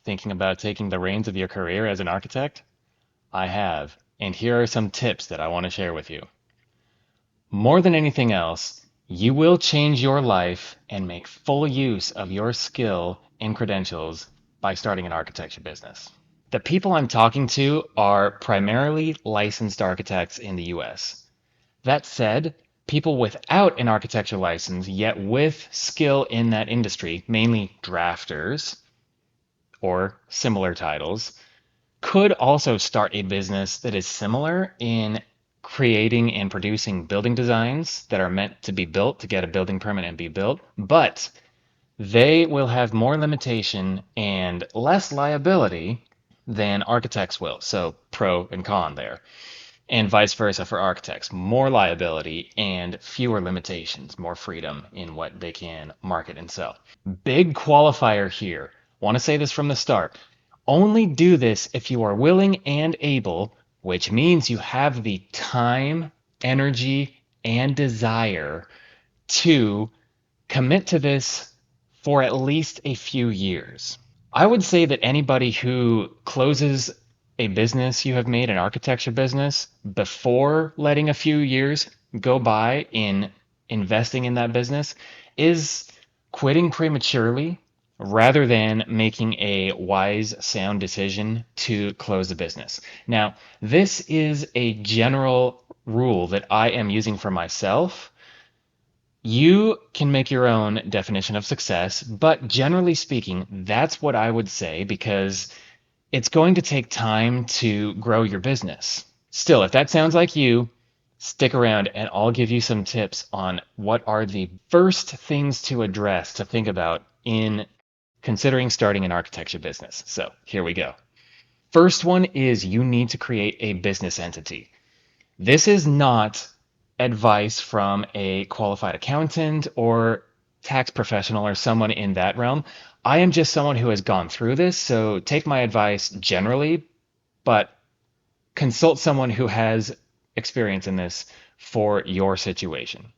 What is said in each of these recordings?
Thinking about taking the reins of your career as an architect? I have, and here are some tips that I want to share with you. More than anything else, you will change your life and make full use of your skill and credentials by starting an architecture business. The people I'm talking to are primarily licensed architects in the US. That said, people without an architecture license, yet with skill in that industry, mainly drafters or similar titles, could also start a business that is similar in creating and producing building designs that are meant to be built to get a building permit and be built, but they will have more limitation and less liability than architects will. So, pro and con there. And vice versa for architects. More liability and fewer limitations, more freedom in what they can market and sell. Big qualifier here. Want to say this from the start. Only do this if you are willing and able, which means you have the time, energy, and desire to commit to this for at least a few years. I would say that anybody who closes a business you have made, an architecture business, before letting a few years go by in investing in that business is quitting prematurely rather than making a wise, sound decision to close the business. Now, this is a general rule that I am using for myself. You can make your own definition of success, but generally speaking, that's what I would say because it's going to take time to grow your business. Still, if that sounds like you, stick around and I'll give you some tips on what are the first things to address to think about in considering starting an architecture business. So here we go. First one is you need to create a business entity. This is not advice from a qualified accountant or tax professional or someone in that realm. I am just someone who has gone through this, so take my advice generally, but consult someone who has experience in this for your situation.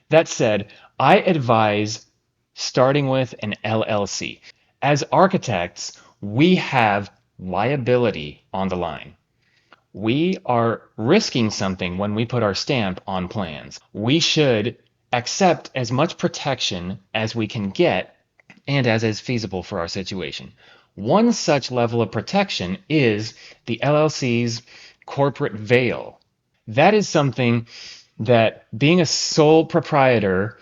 That said, I advise starting with an LLC. As architects, we have liability on the line. We are risking something when we put our stamp on plans. We should accept as much protection as we can get and as is feasible for our situation. One such level of protection is the LLC's corporate veil. That is something that being a sole proprietor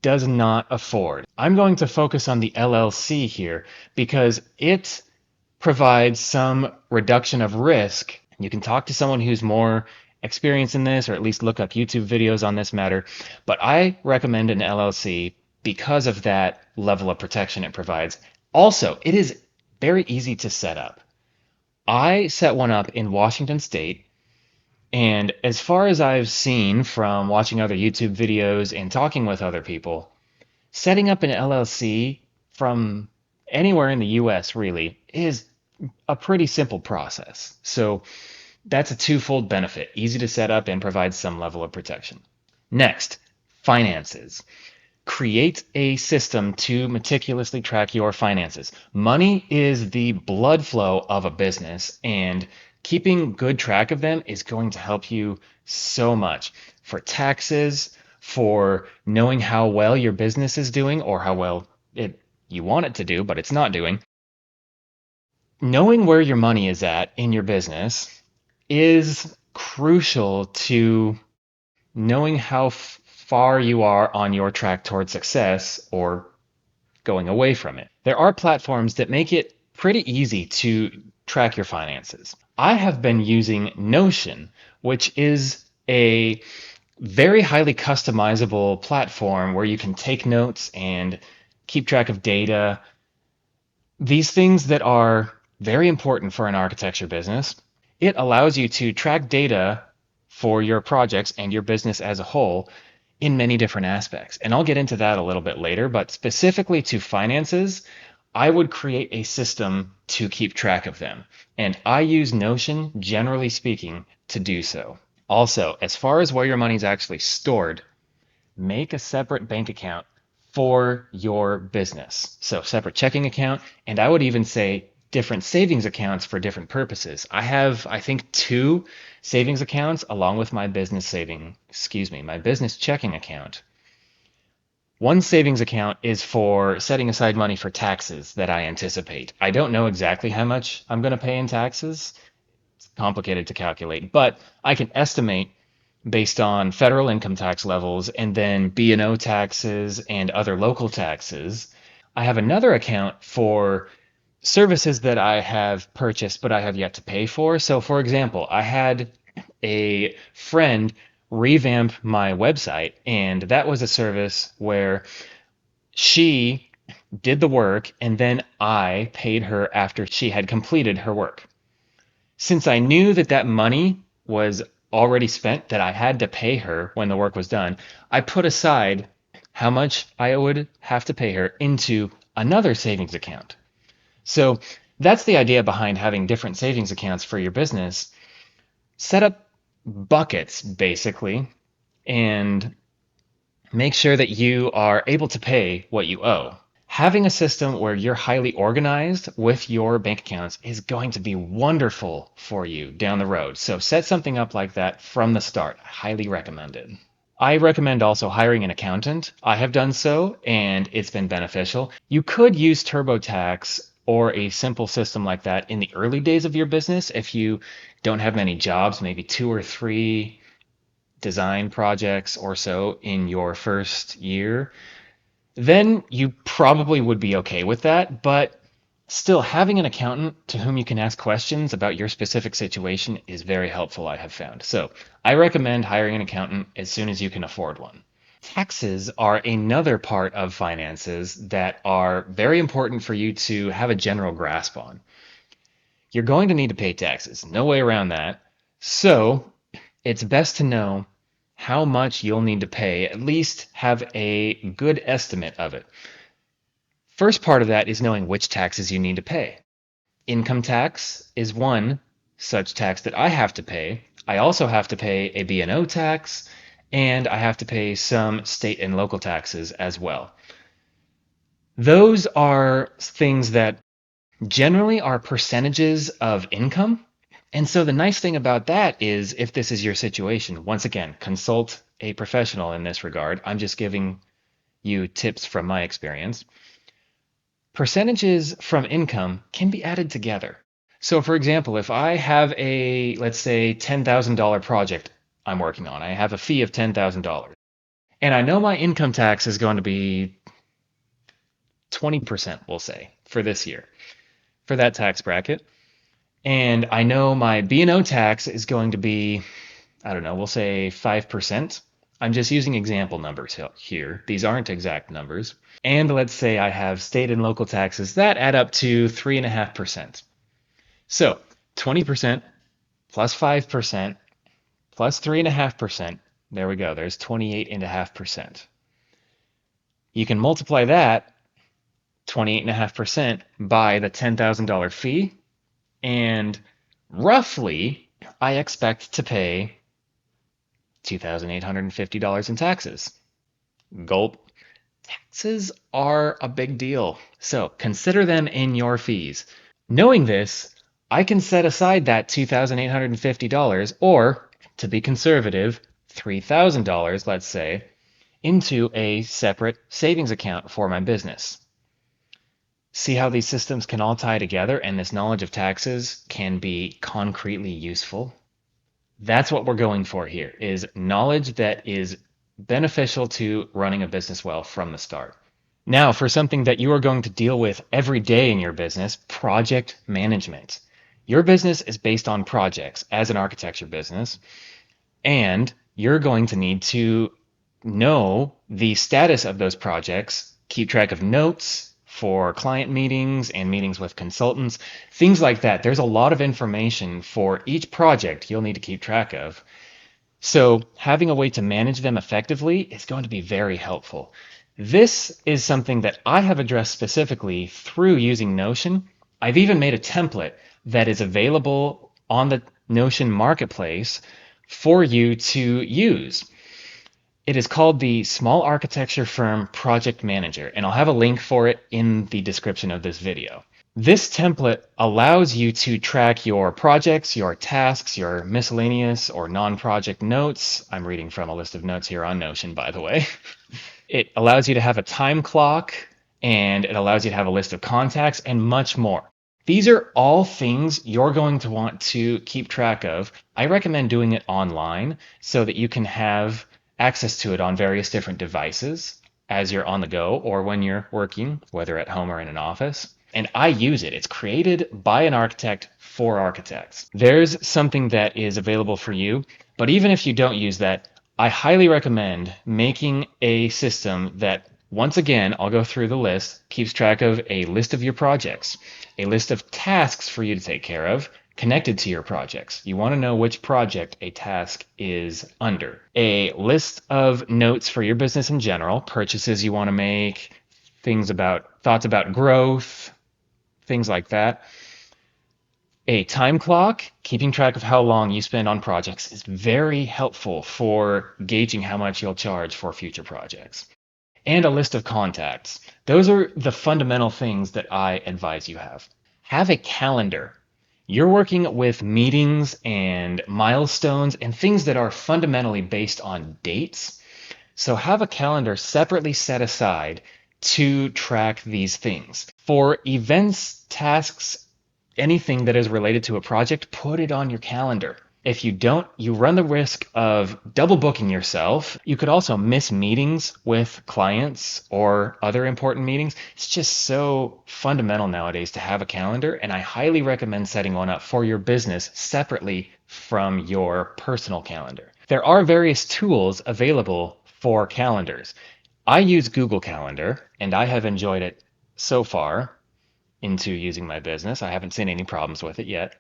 does not afford. I'm going to focus on the LLC here because it provides some reduction of risk. You can talk to someone who's more experienced in this, or at least look up YouTube videos on this matter. But I recommend an LLC because of that level of protection it provides. Also, it is very easy to set up. I set one up in Washington State, and as far as I've seen from watching other YouTube videos and talking with other people, setting up an LLC from anywhere in the US really is a pretty simple process. So that's a twofold benefit, easy to set up and provides some level of protection. Next, finances. Create a system to meticulously track your finances. Money is the blood flow of a business, and keeping good track of them is going to help you so much for taxes, for knowing how well your business is doing or how well you want it to do, but it's not doing. Knowing where your money is at in your business is crucial to knowing how far you are on your track toward success or going away from it. There are platforms that make it pretty easy to track your finances. I have been using Notion, which is a very highly customizable platform where you can take notes and keep track of data. These things that are very important for an architecture business. It allows you to track data for your projects and your business as a whole in many different aspects. And I'll get into that a little bit later, but specifically to finances, I would create a system to keep track of them. And I use Notion, generally speaking, to do so. Also, as far as where your money is actually stored, make a separate bank account for your business. So separate checking account, and I would even say different savings accounts for different purposes. I have, I think, two savings accounts along with my business checking account. One savings account is for setting aside money for taxes that I anticipate. I don't know exactly how much I'm going to pay in taxes. It's complicated to calculate, but I can estimate based on federal income tax levels and then B&O taxes and other local taxes. I have another account for services that I have purchased but I have yet to pay for. So, for example, I had a friend revamp my website, and that was a service where she did the work and then I paid her after she had completed her work. Since I knew that that money was already spent, that I had to pay her when the work was done, I put aside how much I would have to pay her into another savings account. So that's the idea behind having different savings accounts for your business. Set up buckets, basically, and make sure that you are able to pay what you owe. Having a system where you're highly organized with your bank accounts is going to be wonderful for you down the road. So set something up like that from the start. Highly recommended. I recommend also hiring an accountant. I have done so, and it's been beneficial. You could use TurboTax or a simple system like that in the early days of your business if you don't have many jobs, maybe 2 or 3 design projects or so in your first year. Then you probably would be okay with that, but still having an accountant to whom you can ask questions about your specific situation is very helpful, I have found. So I recommend hiring an accountant as soon as you can afford one. Taxes are another part of finances that are very important for you to have a general grasp on. You're going to need to pay taxes, no way around that. So it's best to know how much you'll need to pay, at least have a good estimate of it. First part of that is knowing which taxes you need to pay. Income tax is one such tax that I have to pay. I also have to pay a B&O tax, and I have to pay some state and local taxes as well. Those are things that generally are percentages of income. And so the nice thing about that is if this is your situation, once again, consult a professional in this regard. I'm just giving you tips from my experience. Percentages from income can be added together. So for example, if I have a, let's say, $10,000 project I'm working on, I have a fee of $10,000, and I know my income tax is going to be 20%, we'll say, for this year, for that tax bracket. And I know my B&O tax is going to be, I don't know, we'll say 5%. I'm just using example numbers here. These aren't exact numbers. And let's say I have state and local taxes that add up to 3.5%. So 20% plus 5% plus 3.5%. There we go. There's 28.5%. You can multiply that 28.5% by the $10,000 fee, and roughly I expect to pay $2,850 in taxes. Gulp. Taxes are a big deal, so consider them in your fees. Knowing this, I can set aside that $2,850, or to be conservative, $3,000, let's say, into a separate savings account for my business. See how these systems can all tie together and this knowledge of taxes can be concretely useful? That's what we're going for here, is knowledge that is beneficial to running a business well from the start. Now, for something that you are going to deal with every day in your business, project management. Your business is based on projects as an architecture business, and you're going to need to know the status of those projects, keep track of notes for client meetings and meetings with consultants, things like that. There's a lot of information for each project you'll need to keep track of. So having a way to manage them effectively is going to be very helpful. This is something that I have addressed specifically through using Notion. I've even made a template that is available on the Notion marketplace for you to use. It is called the Small Architecture Firm Project Manager, and I'll have a link for it in the description of this video. This template allows you to track your projects, your tasks, your miscellaneous or non-project notes. I'm reading from a list of notes here on Notion, by the way. It allows you to have a time clock, and it allows you to have a list of contacts and much more. These are all things you're going to want to keep track of. I recommend doing it online so that you can have access to it on various different devices as you're on the go or when you're working, whether at home or in an office. And I use it. It's created by an architect for architects. There's something that is available for you, but even if you don't use that, I highly recommend making a system that, once again, I'll go through the list, keeps track of a list of your projects, a list of tasks for you to take care of, connected to your projects. You want to know which project a task is under. A list of notes for your business in general, purchases you want to make, thoughts about growth, things like that. A time clock, keeping track of how long you spend on projects, is very helpful for gauging how much you'll charge for future projects. And a list of contacts. Those are the fundamental things that I advise you have. Have a calendar. You're working with meetings and milestones and things that are fundamentally based on dates. So have a calendar separately set aside to track these things. For events, tasks, anything that is related to a project, put it on your calendar. If you don't, you run the risk of double booking yourself. You could also miss meetings with clients or other important meetings. It's just so fundamental nowadays to have a calendar, and I highly recommend setting one up for your business separately from your personal calendar. There are various tools available for calendars. I use Google Calendar, and I have enjoyed it so far into using my business. I haven't seen any problems with it yet.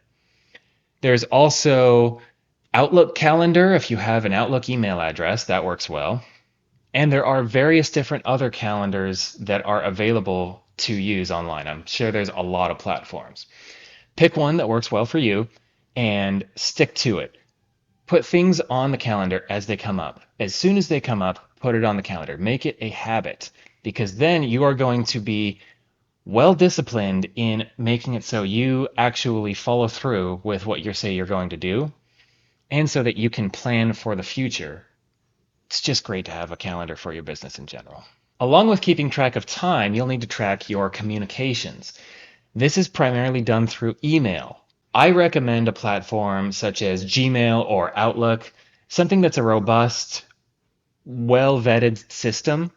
There's also Outlook Calendar. If you have an Outlook email address, that works well. And there are various different other calendars that are available to use online. I'm sure there's a lot of platforms. Pick one that works well for you and stick to it. Put things on the calendar as they come up. As soon as they come up, put it on the calendar. Make it a habit, because then you are going to be well disciplined in making it so you actually follow through with what you say you're going to do, and so that you can plan for the future. It's just great to have a calendar for your business in general. Along with keeping track of time, you'll need to track your communications. This is primarily done through email. I recommend a platform such as Gmail or Outlook, something that's a robust, well-vetted system.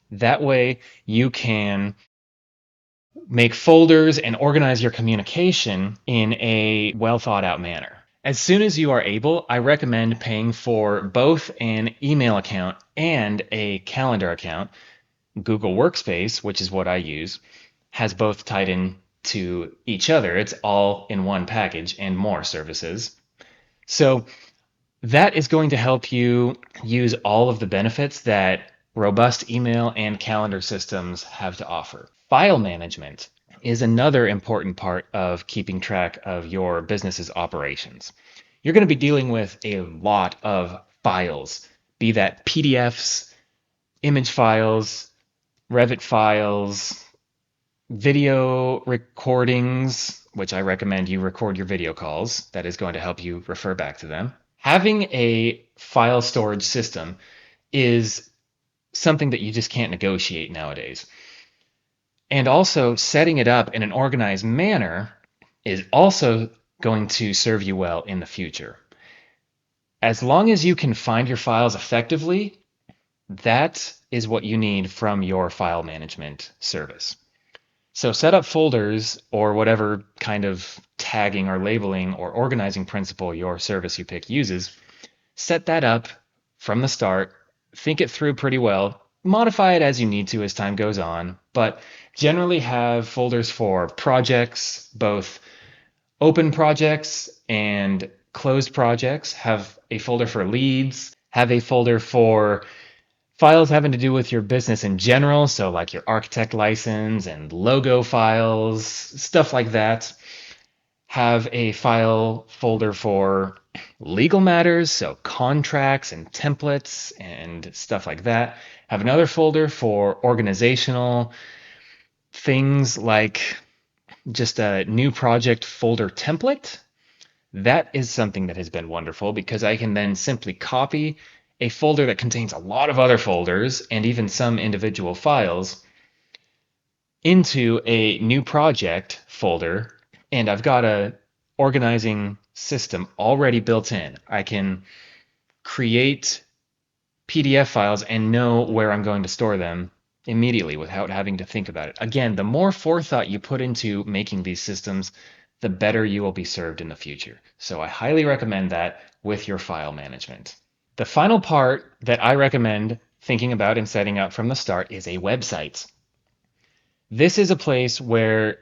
That way you can make folders and organize your communication in a well thought out manner. As soon as you are able, I recommend paying for both an email account and a calendar account. Google Workspace, which is what I use, has both tied in to each other. It's all in one package and more services. So that is going to help you use all of the benefits that robust email and calendar systems have to offer. File management is another important part of keeping track of your business's operations. You're going to be dealing with a lot of files, be that PDFs, image files, Revit files, video recordings, which I recommend you record your video calls. That is going to help you refer back to them. Having a file storage system is something that you just can't negotiate nowadays. And also, setting it up in an organized manner is also going to serve you well in the future. As long as you can find your files effectively, that is what you need from your file management service. So set up folders or whatever kind of tagging or labeling or organizing principle your service you pick uses. Set that up from the start, think it through pretty well, modify it as you need to as time goes on, but generally have folders for projects, both open projects and closed projects. Have a folder for leads, have a folder for files having to do with your business in general, so like your architect license and logo files, stuff like that. Have a file folder for legal matters, so contracts and templates and stuff like that. Have another folder for organizational things like just a new project folder template. That is something that has been wonderful because I can then simply copy a folder that contains a lot of other folders and even some individual files into a new project folder, and I've got a organizing system already built in. I can create PDF files and know where I'm going to store them immediately without having to think about it. Again, the more forethought you put into making these systems, the better you will be served in the future. So I highly recommend that with your file management. The final part that I recommend thinking about and setting up from the start is a website. This is a place where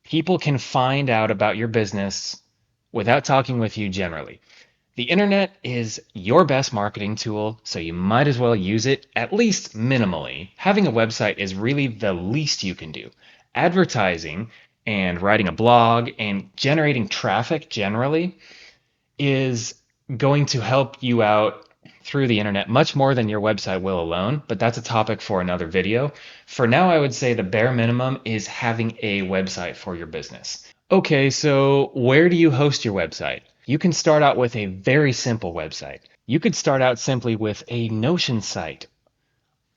people can find out about your business without talking with you generally. The internet is your best marketing tool, so you might as well use it at least minimally. Having a website is really the least you can do. Advertising and writing a blog and generating traffic generally is going to help you out through the internet much more than your website will alone, but that's a topic for another video. For now, I would say the bare minimum is having a website for your business. Okay, so where do you host your website? You can start out with a very simple website. You could start out simply with a Notion site.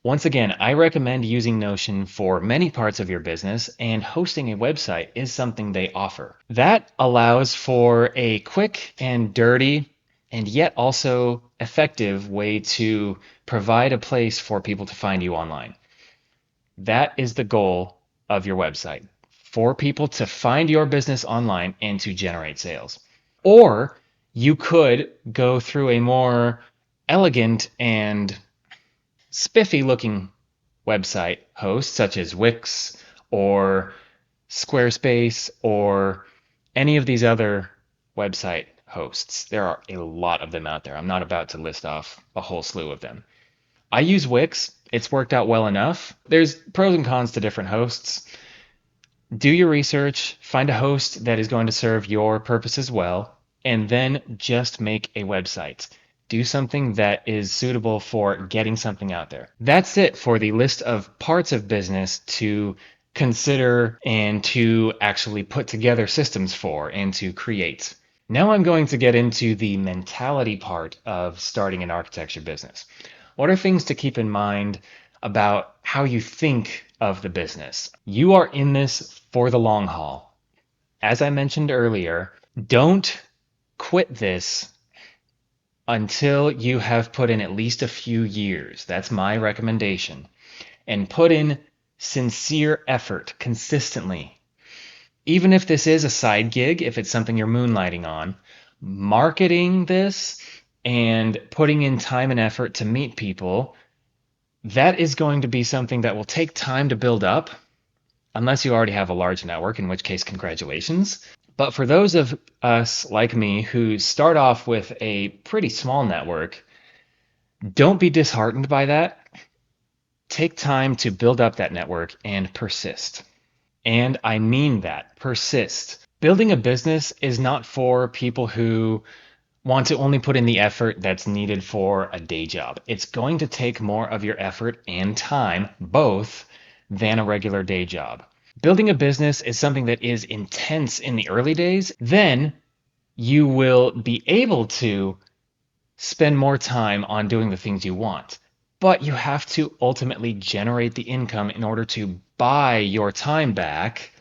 Once again, I recommend using Notion for many parts of your business, and hosting a website is something they offer. That allows for a quick and dirty and yet also effective way to provide a place for people to find you online. That is the goal of your website, for people to find your business online and to generate sales. Or you could go through a more elegant and spiffy looking website host such as Wix or Squarespace or any of these other website hosts. There are a lot of them out there. I'm not about to list off a whole slew of them. I use Wix. It's worked out well enough. There's pros and cons to different hosts. Do your research, find a host that is going to serve your purposes well, and then just make a website. Do something that is suitable for getting something out there. That's it for the list of parts of business to consider and to actually put together systems for and to create. Now I'm going to get into the mentality part of starting an architecture business. What are things to keep in mind about how you think of the business? You are in this for the long haul. As I mentioned earlier, don't quit this until you have put in at least a few years. That's my recommendation. And put in sincere effort consistently. Even if this is a side gig, if it's something you're moonlighting on, marketing this and putting in time and effort to meet people, that is going to be something that will take time to build up, unless you already have a large network, in which case, congratulations. But for those of us like me who start off with a pretty small network, don't be disheartened by that. Take time to build up that network and persist. And I mean that, persist. Building a business is not for people who want to only put in the effort that's needed for a day job. It's going to take more of your effort and time, both, than a regular day job. Building a business is something that is intense in the early days. Then you will be able to spend more time on doing the things you want. But you have to ultimately generate the income in order to buy your time back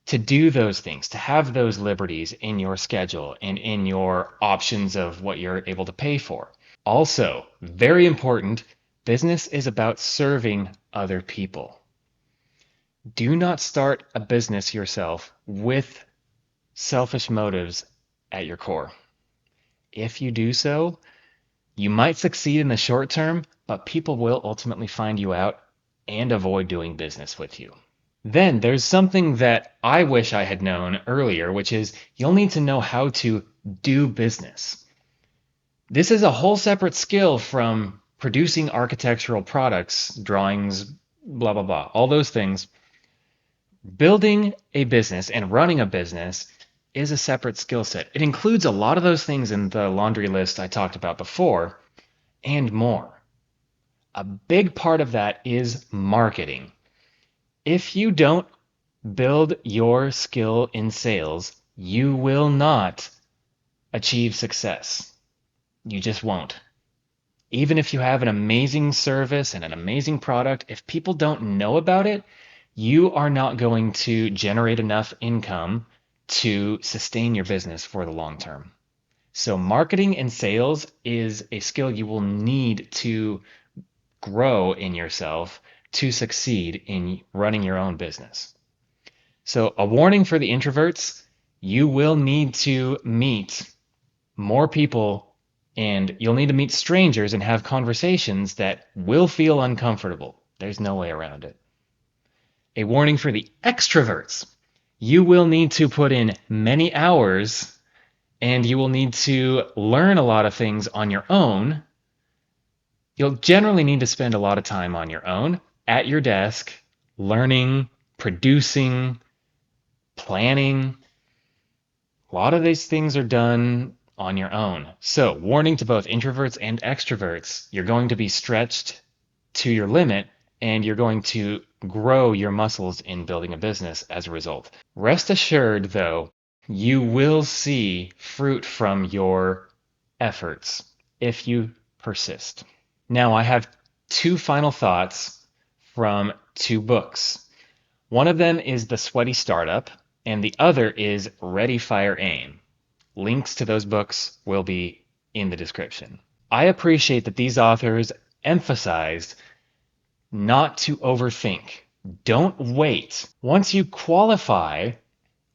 to do those things, to have those liberties in your schedule and in your options of what you're able to pay for. Also, very important, business is about serving other people. Do not start a business yourself with selfish motives at your core. If you do so, you might succeed in the short term, but people will ultimately find you out and avoid doing business with you. Then there's something that I wish I had known earlier, which is you'll need to know how to do business. This is a whole separate skill from producing architectural products, drawings, blah, blah, blah, all those things. Building a business and running a business is a separate skill set. It includes a lot of those things in the laundry list I talked about before and more. A big part of that is marketing. If you don't build your skill in sales, you will not achieve success. You just won't. Even if you have an amazing service and an amazing product, if people don't know about it, you are not going to generate enough income to sustain your business for the long term. So marketing and sales is a skill you will need to grow in yourself to succeed in running your own business. So a warning for the introverts, you will need to meet more people and you'll need to meet strangers and have conversations that will feel uncomfortable. There's no way around it. A warning for the extroverts. You will need to put in many hours and you will need to learn a lot of things on your own. You'll generally need to spend a lot of time on your own, at your desk, learning, producing, planning. A lot of these things are done on your own. So, warning to both introverts and extroverts, you're going to be stretched to your limit and you're going to grow your muscles in building a business as a result. Rest assured, though, you will see fruit from your efforts if you persist. Now, I have two final thoughts from two books. One of them is The Sweaty Startup, and the other is Ready, Fire, Aim. Links to those books will be in the description. I appreciate that these authors emphasized not to overthink. Don't wait. Once you qualify,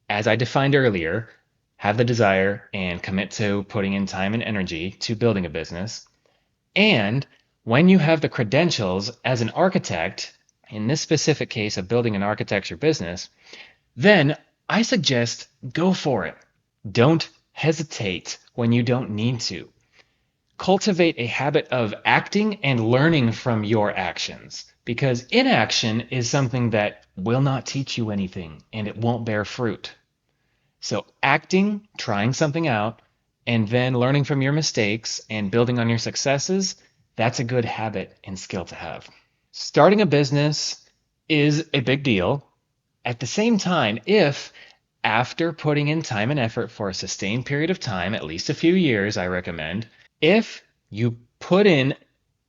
as I defined earlier, have the desire and commit to putting in time and energy to building a business, and when you have the credentials as an architect, in this specific case of building an architecture business, then I suggest go for it. Don't hesitate when you don't need to. Cultivate a habit of acting and learning from your actions, because inaction is something that will not teach you anything and it won't bear fruit. So acting, trying something out, and then learning from your mistakes and building on your successes, that's a good habit and skill to have. Starting a business is a big deal. At the same time, if after putting in time and effort for a sustained period of time, at least a few years, I recommend, if you put in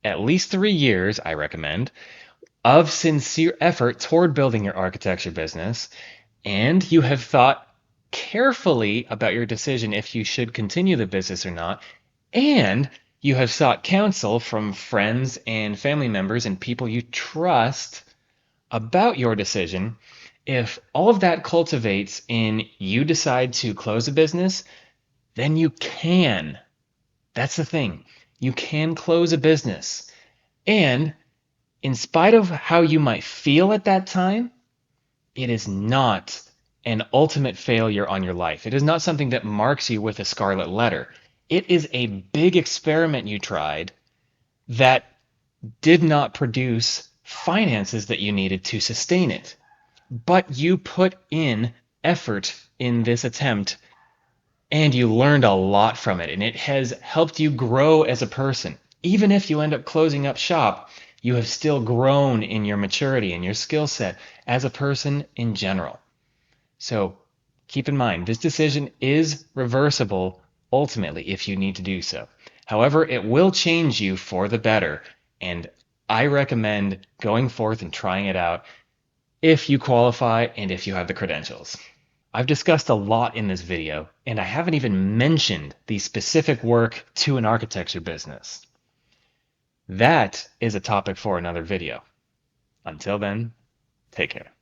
at least 3 years, I recommend, of sincere effort toward building your architecture business, and you have thought carefully about your decision if you should continue the business or not, and you have sought counsel from friends and family members and people you trust about your decision, if all of that cultivates in you decide to close a business, then you can. That's the thing. You can close a business. And in spite of how you might feel at that time, it is not an ultimate failure on your life. It is not something that marks you with a scarlet letter. It is a big experiment you tried that did not produce finances that you needed to sustain it. But you put in effort in this attempt and you learned a lot from it, and it has helped you grow as a person. Even if you end up closing up shop, you have still grown in your maturity and your skill set as a person in general. So keep in mind, this decision is reversible ultimately if you need to do so. However, it will change you for the better, and I recommend going forth and trying it out if you qualify and if you have the credentials. I've discussed a lot in this video, and I haven't even mentioned the specific work to an architecture business. That is a topic for another video. Until then, take care.